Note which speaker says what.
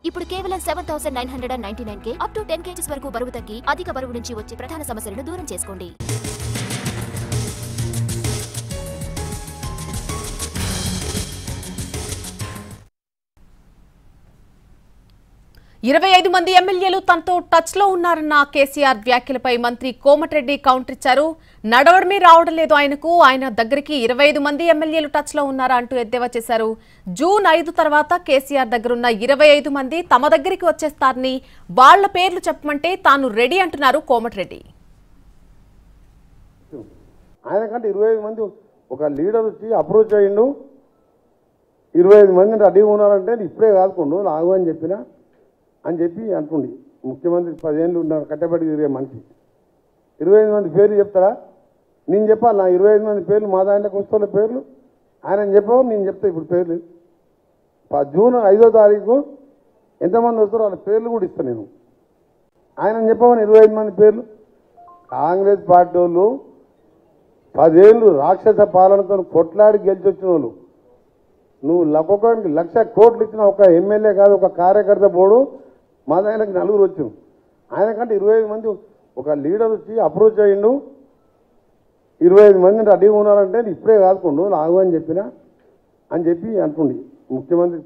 Speaker 1: ఇప్పుడు కేవలం 7,999 up to 10 kgs వరకు బరువు తగ్గి అధిక బరువు నుంచి వచ్చే ప్రధాన సమస్యలను దూరం చేసుకోండి.
Speaker 2: ఇరవై 25 మంది ఎమ్మెల్యేలు తనతో టచ్ లో ఉన్నారన్న కేసీఆర్ వ్యాఖ్యలపై మంత్రి కోమటిరెడ్డి కౌంటర్ ఇచ్చారు. నడవడమే రావడం లేదు ఆయన దగ్గరికి 25 మంది ఎమ్మెల్యేలు టచ్ లో ఉన్నారా అంటూ ఎద్దేవా చేశారు. జూన్ 5 తర్వాత కేసీఆర్ దగ్గరున్న 25 మంది తమ దగ్గరికి వచ్చేస్తారని వాళ్ల పేర్లు చెప్పమంటే తాను రెడీ అంటున్నారు కోమటిరెడ్డి.
Speaker 3: ఆయనకంటే 25 మంది ఒక లీడర్ వచ్చి అప్రోచ్ అయ్యిండు. 25 మంది రెడీ ఉన్నారంటే ఇప్పుడే కాదుకోండు నాగు అని చెప్పిన అని చెప్పి అంటుండి. ముఖ్యమంత్రి 10 ఏళ్ళు ఉన్న కట్టబడి తిరిగే మనిషి 25 మంది పేర్లు చెప్తారా? నేను చెప్పాలి నా 25 మంది పేర్లు మా దాంట్లోకి వస్తున్న పేర్లు ఆయన చెప్పావు, నేను చెప్తా ఇప్పుడు పేర్లు. జూన్ 5వ తారీఖు ఎంతమంది వస్తారో వాళ్ళ పేర్లు కూడా ఇస్తాను నేను. ఆయన చెప్పమని 25 మంది పేర్లు. కాంగ్రెస్ పార్టీ వాళ్ళు 10 ఏళ్ళు రాక్షస పాలనతో కొట్లాడి గెలిచి వచ్చిన వాళ్ళు. నువ్వు ఒక్కొక్కరికి 1,00,000 కోట్లు ఇచ్చిన ఒక ఎమ్మెల్యే కాదు, ఒక కార్యకర్త పోడు. మా దానికి 4 వచ్చాం. ఆయనకంటే 25 మంది ఒక లీడర్ వచ్చి అప్రోచ్ అయ్యిండు. 25 మంది రెడీ ఉన్నారంటే ఇప్పుడే కాదుకోండు నాగు అని చెప్పిన అని చెప్పి అంటుండి. ముఖ్యమంత్రి